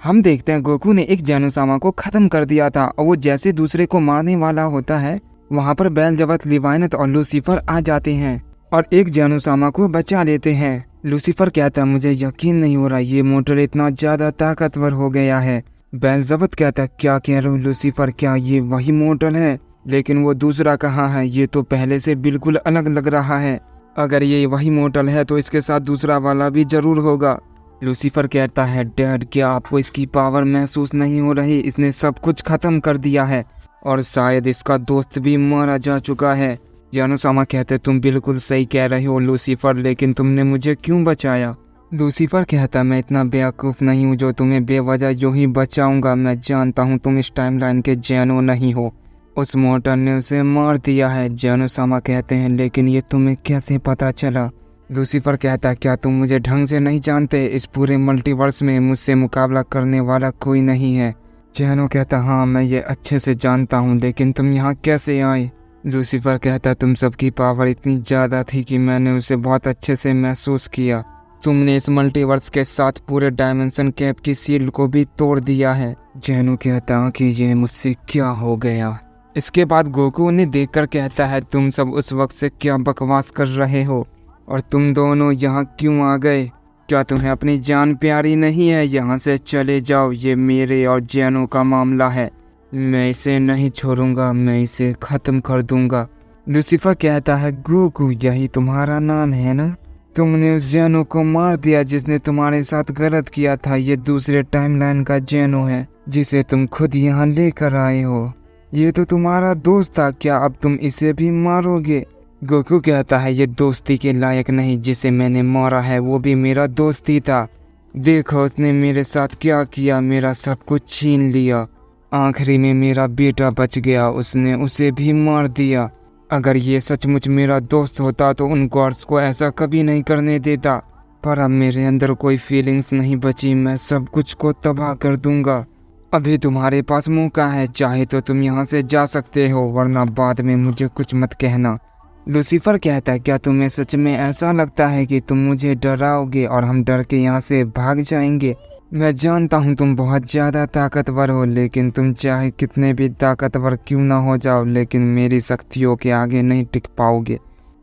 हम देखते हैं गोकू ने एक जेनोसामा को खत्म कर दिया था और वो जैसे दूसरे को मारने वाला होता है वहाँ पर बेलज़ेबथ, लिवाइनथ और लूसीफर आ जाते हैं और एक जेनोसामा को बचा लेते हैं। लूसीफर कहता है मुझे यकीन नहीं हो रहा, ये मोर्टल इतना ज्यादा ताकतवर हो गया है। बेलज़ेबथ कहता है क्या कह रहे हो लूसीफर, क्या ये वही मोर्टल है? लेकिन वो दूसरा कहाँ है, ये तो पहले से बिल्कुल अलग लग रहा है। अगर ये वही मोर्टल है तो इसके साथ दूसरा वाला भी जरूर होगा। लूसीफर कहता है डैड क्या आपको इसकी पावर महसूस नहीं हो रही? इसने सब कुछ खत्म कर दिया है और शायद इसका दोस्त भी मारा जा चुका है। जेनोसामा कहते तुम बिल्कुल सही कह रहे हो लूसीफर, लेकिन तुमने मुझे क्यों बचाया? लूसीफर कहता मैं इतना बेवकूफ़ नहीं हूँ जो तुम्हें बेवजह यूं ही बचाऊंगा। मैं जानता हूँ तुम इस टाइमलाइन के जेनो नहीं हो, उस मोर्टल ने उसे मार दिया है। जेनोसामा कहते हैं लेकिन ये तुम्हें कैसे पता चला? लूसीफर कहता क्या तुम मुझे ढंग से नहीं जानते? इस पूरे मल्टीवर्स में मुझसे मुकाबला करने वाला कोई नहीं है। जेनो कहता हाँ मैं ये अच्छे से जानता हूँ, लेकिन तुम यहाँ कैसे आए? लूसीफर कहता तुम सबकी पावर इतनी ज़्यादा थी कि मैंने उसे बहुत अच्छे से महसूस किया। तुमने इस मल्टीवर्स के साथ पूरे डायमेंशन कैप की सील को भी तोड़ दिया है। जेनो कहता कि ये मुझसे क्या हो गया? इसके बाद गोकू उन्हें देखकर कहता है तुम सब उस वक्त से क्या बकवास कर रहे हो और तुम दोनों यहाँ क्यों आ गए? क्या तुम्हें अपनी जान प्यारी नहीं है? यहाँ से चले जाओ, ये मेरे और जेनो का मामला है। मैं इसे नहीं छोड़ूंगा, मैं इसे ख़त्म कर दूंगा। लूसीफर कहता है गोकू यही तुम्हारा नाम है ना? तुमने उस जेनो को मार दिया जिसने तुम्हारे साथ गलत किया था। ये दूसरे टाइमलाइन का जेनो है जिसे तुम खुद यहाँ लेकर आए हो। ये तो तुम्हारा दोस्त था, क्या अब तुम इसे भी मारोगे? गोकू कहता है ये दोस्ती के लायक नहीं, जिसे मैंने मारा है वो भी मेरा दोस्त ही था। देखो उसने मेरे साथ क्या किया, मेरा सब कुछ छीन लिया। आखिरी में मेरा बेटा बच गया, उसने उसे भी मार दिया। अगर ये सचमुच मेरा दोस्त होता तो उन गॉड्स को ऐसा कभी नहीं करने देता। पर अब मेरे अंदर कोई फीलिंग्स नहीं बची, मैं सब कुछ को तबाह कर दूंगा। अभी तुम्हारे पास मौका है, चाहे तो तुम यहाँ से जा सकते हो, वरना बाद में मुझे कुछ मत कहना। लूसीफर कहता है क्या तुम्हें सच में ऐसा लगता है कि तुम मुझे डराओगे और हम डर के यहाँ से भाग जाएंगे? मैं जानता हूँ तुम बहुत ज़्यादा ताकतवर हो, लेकिन तुम चाहे कितने भी ताकतवर क्यों ना हो जाओ, लेकिन मेरी शक्तियों के आगे नहीं टिक पाओगे।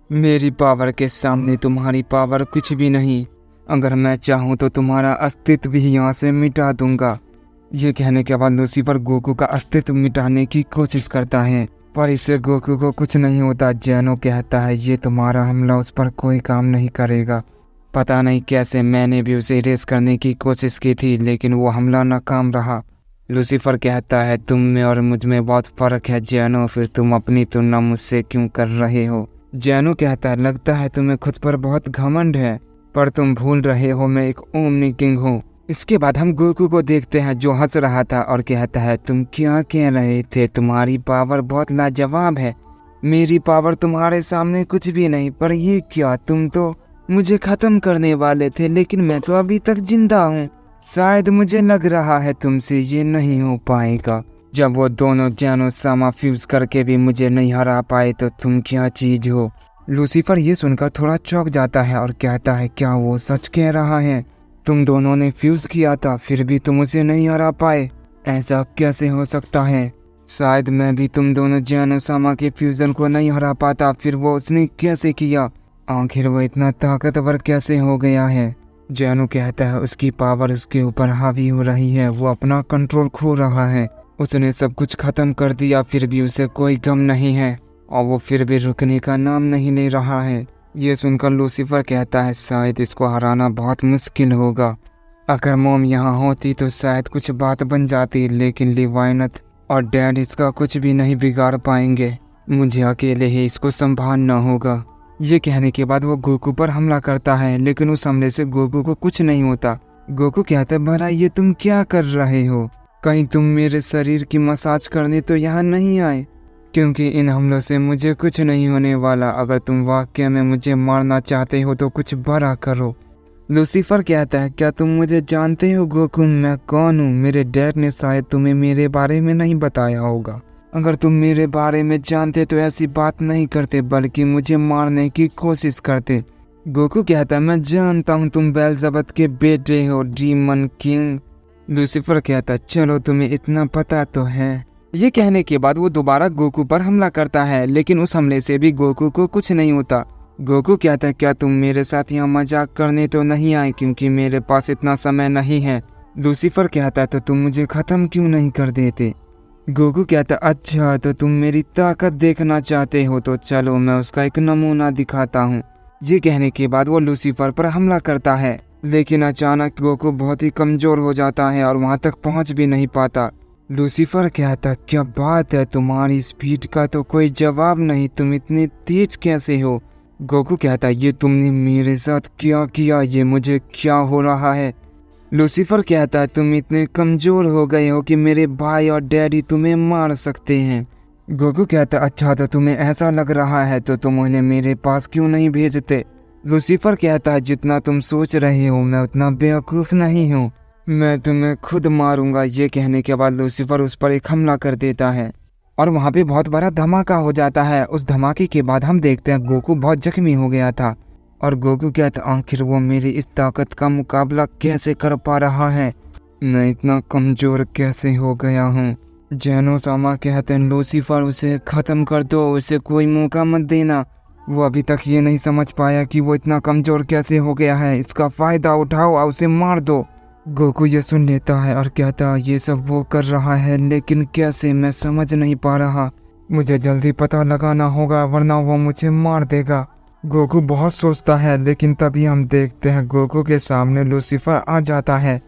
मेरी पावर के सामने तुम्हारी पावर कुछ भी नहीं। अगर मैं चाहूँ तो तुम्हारा अस्तित्व भी यहाँ से मिटा दूंगा। ये कहने के बाद लूसीफर गोकू का अस्तित्व मिटाने की कोशिश करता है, पर इससे गोकू को कुछ नहीं होता। जेनो कहता है ये तुम्हारा हमला उस पर कोई काम नहीं करेगा। पता नहीं कैसे मैंने भी उसे इरेज करने की कोशिश की थी, लेकिन वो हमला नाकाम रहा। लूसीफर कहता है तुम में और मुझ में बहुत फ़र्क है जेनो, फिर तुम अपनी तुलना मुझसे क्यों कर रहे हो? जेनो कहता है लगता है तुम्हें खुद पर बहुत घमंड है, पर तुम भूल रहे हो मैं एक ओमनी किंग हूँ। इसके बाद हम गोकू को देखते हैं जो हंस रहा था और कहता है तुम क्या कह रहे थे? तुम्हारी पावर बहुत लाजवाब है। मेरी पावर तुम्हारे सामने कुछ भी नहीं। पर ये क्या, तुम तो मुझे ख़त्म करने वाले थे, लेकिन मैं तो अभी तक जिंदा हूँ। शायद मुझे लग रहा है तुमसे ये नहीं हो पाएगा। जब वो दोनों जेनोसामा फ्यूज करके भी मुझे नहीं हरा पाए तो तुम क्या चीज़ हो? लूसीफर ये सुनकर थोड़ा चौंक जाता है और कहता है क्या वो सच कह रहा है? तुम दोनों ने फ्यूज किया था फिर भी तुम उसे नहीं हरा पाए, ऐसा कैसे हो सकता है? शायद मैं भी तुम दोनों जेनोसामा के फ्यूजन को नहीं हरा पाता, फिर वो उसने कैसे किया? आखिर वो इतना ताकतवर कैसे हो गया है? जेनो कहता है उसकी पावर उसके ऊपर हावी हो रही है, वो अपना कंट्रोल खो रहा है। उसने सब कुछ खत्म कर दिया फिर भी उसे कोई गम नहीं है और वो फिर भी रुकने का नाम नहीं ले रहा है। ये सुनकर लूसीफर कहता है शायद इसको हराना बहुत मुश्किल होगा। अगर मॉम यहाँ होती तो शायद कुछ बात बन जाती, लेकिन लिवाइनथ और डैड इसका कुछ भी नहीं बिगाड़ पाएंगे। मुझे अकेले ही इसको संभालना होगा। ये कहने के बाद वो गोकू पर हमला करता है, लेकिन उस हमले से गोकू को कुछ नहीं होता। गोकू कहता है भला ये तुम क्या कर रहे हो? कहीं तुम मेरे शरीर की मसाज करने तो यहाँ नहीं आए? क्योंकि इन हमलों से मुझे कुछ नहीं होने वाला। अगर तुम वाकई में मुझे मारना चाहते हो तो कुछ बड़ा करो। लूसीफर कहता है क्या तुम मुझे जानते हो गोकू, मैं कौन हूँ? मेरे डैड ने शायद तुम्हें मेरे बारे में नहीं बताया होगा। अगर तुम मेरे बारे में जानते तो ऐसी बात नहीं करते, बल्कि मुझे मारने की कोशिश करते। गोकू कहता है मैं जानता हूँ तुम बेलज़ेबथ के बेटे हो, डीमन किंग। लूसीफर कहता चलो तुम्हें इतना पता तो है। ये कहने के बाद वो दोबारा गोकू पर हमला करता है, लेकिन उस हमले से भी गोकू को कुछ नहीं होता। गोकू कहता है क्या तुम मेरे साथ यहाँ मजाक करने तो नहीं आए, क्योंकि मेरे पास इतना समय नहीं है। लूसीफर कहता है तो तुम मुझे ख़त्म क्यों नहीं कर देते। गोकू कहता अच्छा तो तुम मेरी ताकत देखना चाहते हो, तो चलो मैं उसका एक नमूना दिखाता हूँ। ये कहने के बाद वो लूसीफर पर हमला करता है, लेकिन अचानक गोकू बहुत ही कमज़ोर हो जाता है और वहाँ तक पहुँच भी नहीं पाता। लूसीफर कहता क्या बात है, तुम्हारी स्पीड का तो कोई जवाब नहीं, तुम इतने तेज कैसे हो। गोकू कहता ये तुमने मेरे साथ क्या किया, ये मुझे क्या हो रहा है। लूसीफर कहता तुम इतने कमज़ोर हो गए हो कि मेरे भाई और डैडी तुम्हें मार सकते हैं। गोकू कहता अच्छा तो तुम्हें ऐसा लग रहा है तो तुम उन्हें मेरे पास क्यों नहीं भेजते। लूसीफर कहता है जितना तुम सोच रहे हो मैं उतना बेवकूफ़ नहीं हूँ, मैं तुम्हें खुद मारूंगा। ये कहने के बाद लूसीफर उस पर एक हमला कर देता है और वहाँ पे बहुत बड़ा धमाका हो जाता है। उस धमाके के बाद हम देखते हैं गोकू बहुत जख्मी हो गया था और गोकू कहता आखिर वो मेरी इस ताकत का मुकाबला कैसे कर पा रहा है, मैं इतना कमज़ोर कैसे हो गया हूँ। जेनोसामा कहते हैं लूसीफर उसे ख़त्म कर दो, उसे कोई मौका मत देना, वो अभी तक ये नहीं समझ पाया कि वो इतना कमज़ोर कैसे हो गया है, इसका फ़ायदा उठाओ और उसे मार दो। गोकू ये सुन लेता है और कहता ये सब वो कर रहा है लेकिन कैसे, मैं समझ नहीं पा रहा, मुझे जल्दी पता लगाना होगा वरना वो मुझे मार देगा। गोकू बहुत सोचता है, लेकिन तभी हम देखते हैं गोकू के सामने लूसीफर आ जाता है।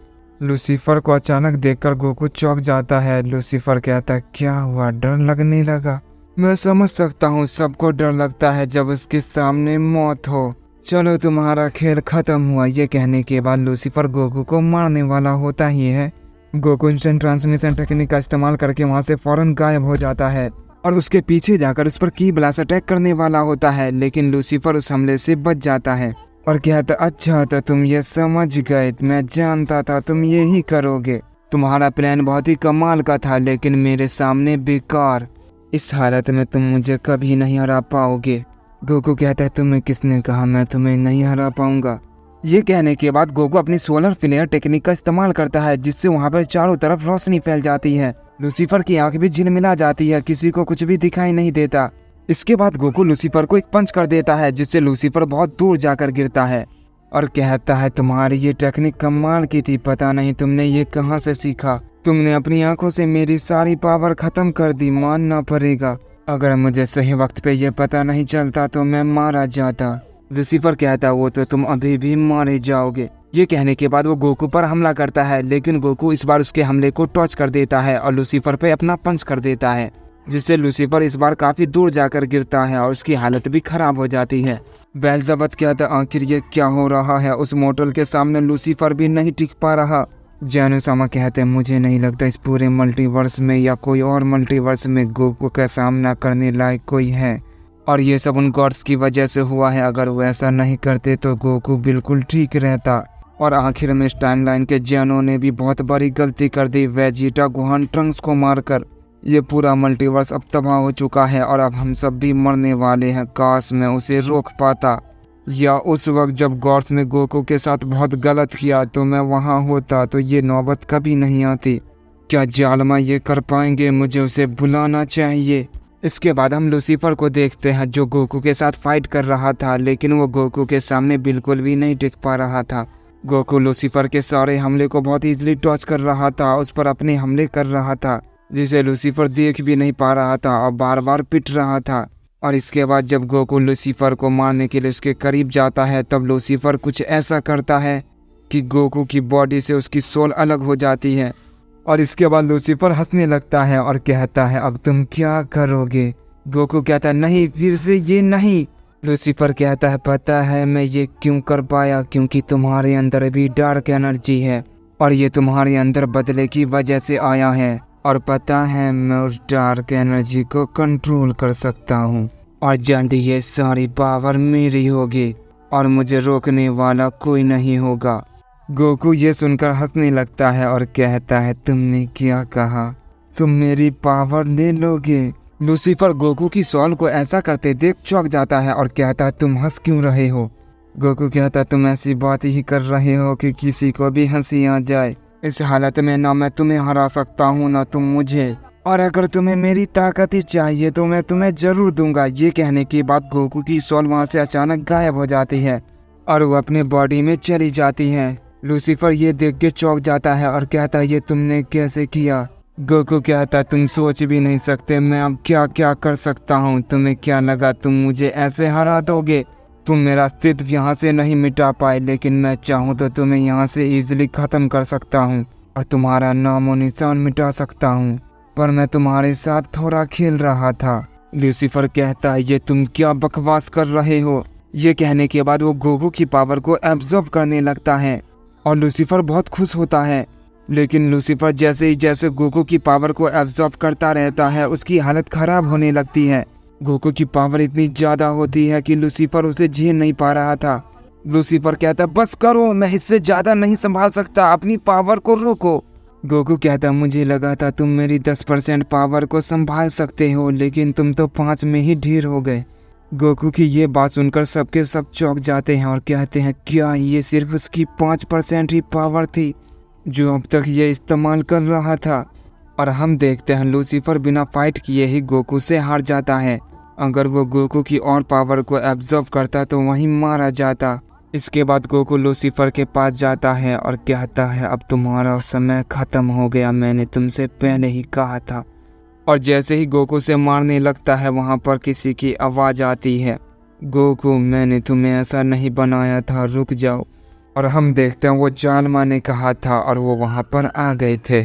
लूसीफर को अचानक देखकर गोकू चौंक जाता है। लूसीफर कहता क्या हुआ, डर लगने लगा। मैं समझ सकता हूँ सबको डर लगता है जब उसके सामने मौत हो, चलो तुम्हारा खेल खत्म हुआ। ये कहने के बाद लूसीफर गोकू को मारने वाला होता ही है। गोकू इंस्टेंट ट्रांसमिशन टेक्निक का इस्तेमाल करके वहाँ से फौरन गायब हो जाता है और उसके पीछे जाकर उस पर की ब्लास्ट अटैक करने वाला होता है, लेकिन लूसीफर उस हमले से बच जाता है और कहता अच्छा तो तुम ये समझ गए, मैं जानता था तुम यही करोगे, तुम्हारा प्लान बहुत ही कमाल का था लेकिन मेरे सामने बेकार, इस हालत में तुम मुझे कभी नहीं हरा पाओगे। गोकू कहता है तुम्हें किसने कहा मैं तुम्हें नहीं हरा पाऊंगा। ये कहने के बाद गोकू अपनी सोलर फ्लेयर टेक्निक का इस्तेमाल करता है, जिससे वहाँ पर चारों तरफ रोशनी फैल जाती है। लूसीफर की आंख भी झिलमिला जाती है, किसी को कुछ भी दिखाई नहीं देता। इसके बाद गोकू लूसीफर को एक पंच कर देता है, जिससे लूसीफर बहुत दूर जाकर गिरता है और कहता है तुम्हारी ये टेक्निक कमाल की थी, पता नहीं तुमने ये कहाँ से सीखा, तुमने अपनी आंखों से मेरी सारी पावर खत्म कर दी, मानना पड़ेगा, अगर मुझे सही वक्त पे ये पता नहीं चलता तो मैं मारा जाता। लूसीफर कहता वो तो तुम अभी भी मारे जाओगे। ये कहने के बाद वो गोकू पर हमला करता है, लेकिन गोकू इस बार उसके हमले को टॉच कर देता है और लूसीफर पे अपना पंच कर देता है, जिससे लूसीफर इस बार काफी दूर जाकर गिरता है और उसकी हालत भी खराब हो जाती है। बेल्ज़ेबथ कहता आखिर ये क्या हो रहा है, उस मोटल के सामने लूसीफर भी नहीं टिक पा रहा। जेनोसामा कहते हैं मुझे नहीं लगता इस पूरे मल्टीवर्स में या कोई और मल्टीवर्स में गोकू का सामना करने लायक कोई है, और ये सब उन गॉड्स की वजह से हुआ है, अगर वो ऐसा नहीं करते तो गोकू बिल्कुल ठीक रहता। और आखिर में इस टाइमलाइन के जेनो ने भी बहुत बड़ी गलती कर दी वेजिटा गोहान ट्रंक्स को मारकर। ये पूरा मल्टीवर्स अब तबाह हो चुका है और अब हम सब भी मरने वाले हैं, काश मैं उसे रोक पाता, या उस वक्त जब गॉड्स ने गोकू के साथ बहुत गलत किया तो मैं वहाँ होता तो ये नौबत कभी नहीं आती। क्या जालमा ये कर पाएंगे, मुझे उसे बुलाना चाहिए। इसके बाद हम लूसीफर को देखते हैं जो गोकू के साथ फाइट कर रहा था, लेकिन वो गोकू के सामने बिल्कुल भी नहीं टिक पा रहा था। गोकू लूसीफर के सारे हमले को बहुत ईजिली टॉच कर रहा था, उस पर अपने हमले कर रहा था, जिसे लूसीफर देख भी नहीं पा रहा था और बार बार पिट रहा था। और इसके बाद जब गोकू लूसीफर को मारने के लिए उसके करीब जाता है, तब लूसीफर कुछ ऐसा करता है कि गोकू की बॉडी से उसकी सोल अलग हो जाती है। और इसके बाद लूसीफर हंसने लगता है और कहता है अब तुम क्या करोगे। गोकू कहता है नहीं, फिर से ये नहीं। लूसीफर कहता है पता है मैं ये क्यों कर पाया, क्योंकि तुम्हारे अंदर भी डार्क एनर्जी है और ये तुम्हारे अंदर बदले की वजह से आया है, और पता है मैं उस डार्क एनर्जी को कंट्रोल कर सकता हूँ और जल्द ये सारी पावर मेरी होगी और मुझे रोकने वाला कोई नहीं होगा। गोकू ये सुनकर हंसने लगता है और कहता है तुमने क्या कहा, तुम मेरी पावर ले लोगे। लूसीफर गोकू की सॉल को ऐसा करते देख चौंक जाता है और कहता है तुम हंस क्यों रहे हो। गोकू कहता तुम ऐसी बात ही कर रहे हो कि किसी को भी हंसी आ जाए। इस हालत में ना मैं तुम्हें हरा सकता हूँ ना तुम मुझे, और अगर तुम्हें मेरी ताकत ही चाहिए तो मैं तुम्हें जरूर दूंगा। ये कहने के बाद गोकू की सोल वहाँ से अचानक गायब हो जाती है और वो अपने बॉडी में चली जाती है। लूसीफर ये देख के चौंक जाता है और कहता है, ये तुमने कैसे किया? गोकू कहता है, तुम सोच भी नहीं सकते मैं अब क्या क्या कर सकता हूँ। तुम्हें क्या लगा तुम मुझे ऐसे हरा दोगे? तुम मेरा अस्तित्व यहाँ से नहीं मिटा पाए, लेकिन मैं चाहूँ तो तुम्हें यहाँ से इजीली खत्म कर सकता हूँ और तुम्हारा नामो निशान मिटा सकता हूँ, पर मैं तुम्हारे साथ थोड़ा खेल रहा था। लूसीफर कहता है, ये तुम क्या बकवास कर रहे हो? ये कहने के बाद वो गोकू की पावर को एब्जॉर्ब करने लगता है और लूसीफर बहुत खुश होता है। लेकिन लूसीफर जैसे गोकू की पावर को एब्जॉर्ब करता रहता है, उसकी हालत खराब होने लगती है। गोकू की पावर इतनी ज़्यादा होती है कि लूसीफर उसे झेल नहीं पा रहा था। लूसीफर कहता है, बस करो, मैं इससे ज़्यादा नहीं संभाल सकता, अपनी पावर को रोको। गोकू कहता, मुझे लगा था तुम मेरी 10% पावर को संभाल सकते हो, लेकिन तुम तो 5 में ही ढेर हो गए। गोकू की ये बात सुनकर सबके सब चौंक जाते हैं और कहते हैं, क्या ये सिर्फ उसकी 5% ही पावर थी जो अब तक ये इस्तेमाल कर रहा था? और हम देखते हैं लूसीफर बिना फाइट किए ही गोकू से हार जाता है। अगर वो गोकू की और पावर को एब्जॉर्ब करता तो वहीं मारा जाता। इसके बाद गोकू लूसीफर के पास जाता है और कहता है, अब तुम्हारा समय खत्म हो गया, मैंने तुमसे पहले ही कहा था। और जैसे ही गोकू से मारने लगता है, वहाँ पर किसी की आवाज़ आती है, गोकू मैंने तुम्हें ऐसा नहीं बनाया था, रुक जाओ। और हम देखते हैं वो जानमा ने कहा था और वो वहाँ पर आ गए थे।